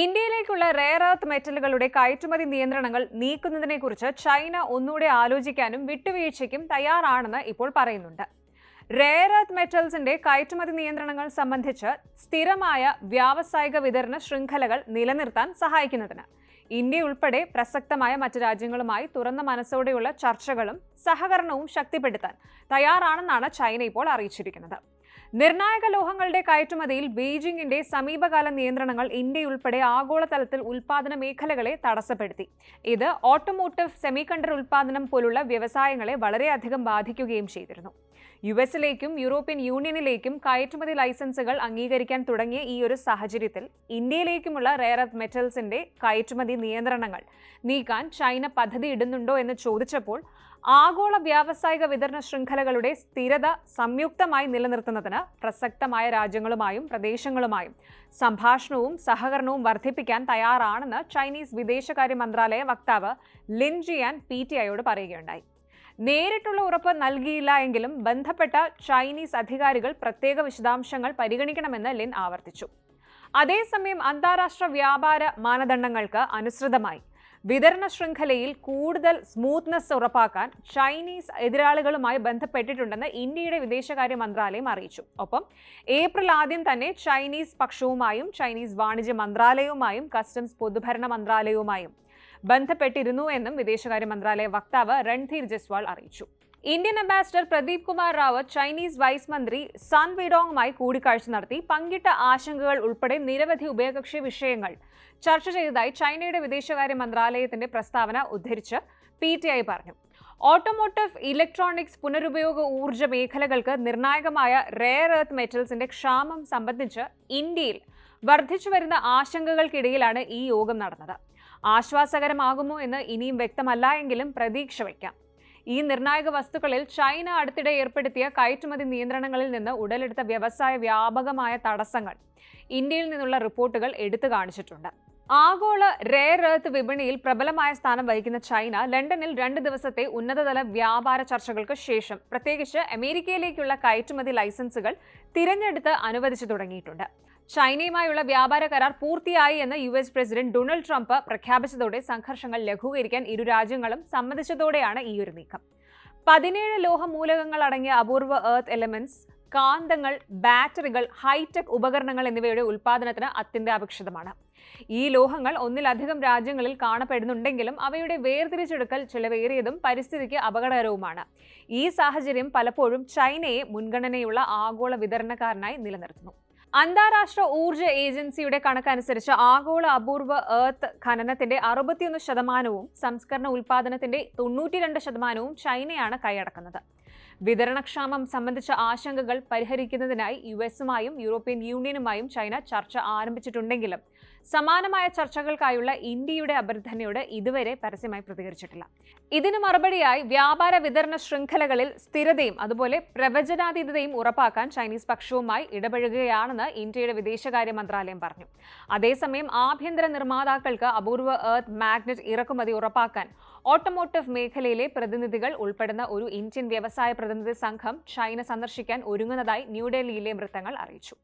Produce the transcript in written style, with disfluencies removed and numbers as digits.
ഇന്ത്യയിലേക്കുള്ള rare earth മെറ്റലുകളുടെ കയറ്റുമതി നിയന്ത്രണങ്ങൾ നീക്കുന്നതിനെക്കുറിച്ച് ചൈന ഒന്നുകൂടെ ആലോചിക്കാനും വിട്ടുവീഴ്ചയ്ക്കും തയ്യാറാണെന്ന് ഇപ്പോൾ പറയുന്നുണ്ട്. റെയർ എർത്ത് മെറ്റൽസിന്റെ കയറ്റുമതി നിയന്ത്രണങ്ങൾ സംബന്ധിച്ച് സ്ഥിരമായ വ്യാവസായിക വിതരണ ശൃംഖലകൾ നിലനിർത്താൻ സഹായിക്കുന്നതിന് ഇന്ത്യ ഉൾപ്പെടെ പ്രസക്തമായ മറ്റ് രാജ്യങ്ങളുമായി തുറന്ന മനസ്സോടെയുള്ള ചർച്ചകളും സഹകരണവും ശക്തിപ്പെടുത്താൻ തയ്യാറാണെന്നാണ് ചൈന ഇപ്പോൾ അറിയിച്ചിരിക്കുന്നത്. നിർണായക ലോഹങ്ങളുടെ കയറ്റുമതിയിൽ ബീജിംഗിന്റെ സമീപകാല നിയന്ത്രണങ്ങൾ ഇന്ത്യയുൾപ്പെടെ ആഗോളതലത്തിൽ ഉൽപ്പാദന മേഖലകളെ തടസ്സപ്പെടുത്തി. ഇത് ഓട്ടോമോട്ടീവ്, സെമികണ്ടക്ടർ ഉൽപ്പാദനം പോലുള്ള വ്യവസായങ്ങളെ വളരെയധികം ബാധിക്കുകയും ചെയ്തിരുന്നു. യുഎസിലേക്കും യൂറോപ്യൻ യൂണിയനിലേക്കും കയറ്റുമതി ലൈസൻസുകൾ അംഗീകരിക്കാൻ തുടങ്ങിയ ഈ ഒരു സാഹചര്യത്തിൽ ഇന്ത്യയിലേക്കുമുള്ള റെയർ എർത്ത് മെറ്റൽസിന്റെ കയറ്റുമതി നിയന്ത്രണങ്ങൾ നീക്കാൻ ചൈന പദ്ധതി ഇടുന്നുണ്ടോ എന്ന് ചോദിച്ചപ്പോൾ ആഗോള വ്യാവസായിക വിതരണ ശൃംഖലകളുടെ സ്ഥിരത സംയുക്തമായി നിലനിർത്തുന്നതിന് പ്രസക്തമായ രാജ്യങ്ങളുമായും പ്രദേശങ്ങളുമായും സംഭാഷണവും സഹകരണവും വർദ്ധിപ്പിക്കാൻ തയ്യാറാണെന്ന് ചൈനീസ് വിദേശകാര്യ മന്ത്രാലയ വക്താവ് ലിൻ ജിയാൻ PTIയോട് പറയുകയുണ്ടായി. നേരിട്ടുള്ള ഉറപ്പ് നൽകിയില്ല എങ്കിലും ബന്ധപ്പെട്ട ചൈനീസ് അധികാരികൾ പ്രത്യേക വിശദാംശങ്ങൾ പരിഗണിക്കണമെന്ന് ലിൻ ആവർത്തിച്ചു. അതേസമയം അന്താരാഷ്ട്ര വ്യാപാര മാനദണ്ഡങ്ങൾക്ക് അനുസൃതമായി വിതരണ ശൃംഖലയിൽ കൂടുതൽ സ്മൂത്ത്നെസ് ഉറപ്പാക്കാൻ ചൈനീസ് എതിരാളികളുമായി ബന്ധപ്പെട്ടിട്ടുണ്ടെന്ന് ഇന്ത്യയുടെ വിദേശകാര്യ മന്ത്രാലയം അറിയിച്ചു. ഒപ്പം ഏപ്രിൽ ആദ്യം തന്നെ ചൈനീസ് പക്ഷവുമായും ചൈനീസ് വാണിജ്യ മന്ത്രാലയവുമായും കസ്റ്റംസ് പൊതുഭരണ മന്ത്രാലയവുമായും ബന്ധപ്പെട്ടിരുന്നു എന്നും വിദേശകാര്യ മന്ത്രാലയ വക്താവ് രൺധീർ ജയ്സ്വാൾ അറിയിച്ചു. Indian ambassador Pradeep Kumar Rawat Chinese vice മന്ത്രി സൺ വീഡോങ്ങുമായി കൂടിക്കാഴ്ച നടത്തി പങ്കിട്ട ആശങ്കകൾ ഉൾപ്പെടെ നിരവധി ഉഭയകക്ഷി വിഷയങ്ങൾ ചർച്ച ചെയ്തതായി ചൈനയുടെ വിദേശകാര്യ മന്ത്രാലയത്തിന്റെ പ്രസ്താവന ഉദ്ധരിച്ച് PTI പറഞ്ഞു. ഓട്ടോമോട്ടീവ്, ഇലക്ട്രോണിക്സ്, പുനരുപയോഗ ഊർജ്ജ മേഖലകൾക്ക് നിർണായകമായ റെയർ എർത്ത് മെറ്റൽസിന്റെ ക്ഷാമം സംബന്ധിച്ച് ഇന്ത്യയിൽ വർദ്ധിച്ചുവരുന്ന ആശങ്കകൾക്കിടയിലാണ് ഈ യോഗം നടന്നത്. ആശ്വാസകരമാകുമോ എന്ന് ഇനിയും വ്യക്തമല്ല എങ്കിലും പ്രതീക്ഷ വയ്ക്കാം. ഈ നിർണായക വസ്തുക്കളിൽ ചൈന അടുത്തിടെ ഏർപ്പെടുത്തിയ കയറ്റുമതി നിയന്ത്രണങ്ങളിൽ നിന്ന് ഉടലെടുത്ത വ്യവസായ വ്യാപകമായ തടസ്സങ്ങൾ ഇന്ത്യയിൽ നിന്നുള്ള റിപ്പോർട്ടുകൾ എടുത്തു കാണിച്ചിട്ടുണ്ട്. ആഗോള റെയർ എർത്ത് വിപണിയിൽ പ്രബലമായ സ്ഥാനം വഹിക്കുന്ന ചൈന ലണ്ടനിൽ 2 ദിവസത്തെ ഉന്നതതല വ്യാപാര ചർച്ചകൾക്ക് ശേഷം പ്രത്യേകിച്ച് അമേരിക്കയിലേക്കുള്ള കയറ്റുമതി ലൈസൻസുകൾ തിരഞ്ഞെടുത്ത് അനുവദിച്ചു തുടങ്ങിയിട്ടുണ്ട്. ചൈനയുമായുള്ള വ്യാപാര കരാർ പൂർത്തിയായി എന്ന് US പ്രസിഡന്റ് ഡൊണാൾഡ് ട്രംപ് പ്രഖ്യാപിച്ചതോടെ സംഘർഷങ്ങൾ ലഘൂകരിക്കാൻ ഇരു രാജ്യങ്ങളും സമ്മതിച്ചതോടെയാണ് ഈ ഒരു നീക്കം. 17 ലോഹമൂലകങ്ങൾ അടങ്ങിയ അപൂർവ എർത്ത് എലമെന്റ്സ്, കാന്തങ്ങൾ, ബാറ്ററികൾ, ഹൈടെക് ഉപകരണങ്ങൾ എന്നിവയുടെ ഉൽപ്പാദനത്തിന് അത്യന്താപേക്ഷിതമാണ്. ഈ ലോഹങ്ങൾ ഒന്നിലധികം രാജ്യങ്ങളിൽ കാണപ്പെടുന്നുണ്ടെങ്കിലും അവയുടെ വേർതിരിച്ചെടുക്കൽ ചിലവേറിയതും പരിസ്ഥിതിക്ക് അപകടകരവുമാണ്. ഈ സാഹചര്യം പലപ്പോഴും ചൈനയെ മുൻഗണനയുള്ള ആഗോള വിതരണക്കാരനായി നിലനിർത്തുന്നു. അന്താരാഷ്ട്ര ഊർജ്ജ ഏജൻസിയുടെ കണക്കനുസരിച്ച് ആഗോള അപൂർവ എർത്ത് ഖനനത്തിന്റെ 61%, സംസ്കരണ ഉൽപ്പാദനത്തിന്റെ 92% ചൈനയാണ് കൈയടക്കുന്നത്. വിതരണക്ഷാമം സംബന്ധിച്ച ആശങ്കകൾ പരിഹരിക്കുന്നതിനായി യുഎസുമായും യൂറോപ്യൻ യൂണിയനുമായും ചൈന ചർച്ച ആരംഭിച്ചിട്ടുണ്ടെങ്കിലും സമാനമായ ചർച്ചകൾക്കായുള്ള ഇന്ത്യയുടെ അഭ്യർത്ഥനയോട് ഇതുവരെ പരസ്യമായി പ്രതികരിച്ചിട്ടില്ല. ഇതിനു മറുപടിയായി വ്യാപാര വിതരണ ശൃംഖലകളിൽ സ്ഥിരതയും അതുപോലെ പ്രവചനാതീതതയും ഉറപ്പാക്കാൻ ചൈനീസ് പക്ഷവുമായി ഇടപഴകുകയാണെന്ന് ഇന്ത്യയുടെ വിദേശകാര്യ മന്ത്രാലയം പറഞ്ഞു. അതേസമയം ആഭ്യന്തര നിർമ്മാതാക്കൾക്ക് അപൂർവ എർത്ത് മാഗ്നറ്റ് ഇറക്കുമതി ഉറപ്പാക്കാൻ ഓട്ടോമോട്ടീവ് മേഖലയിലെ പ്രതിനിധികൾ ഉൾപ്പെടുന്ന ഒരു ഇന്ത്യൻ വ്യവസായ പ്രതിനിധി സംഘം ചൈന സന്ദർശിക്കാൻ ഒരുങ്ങുന്നതായി ന്യൂഡൽഹിയിലെ വൃത്തങ്ങൾ അറിയിച്ചു.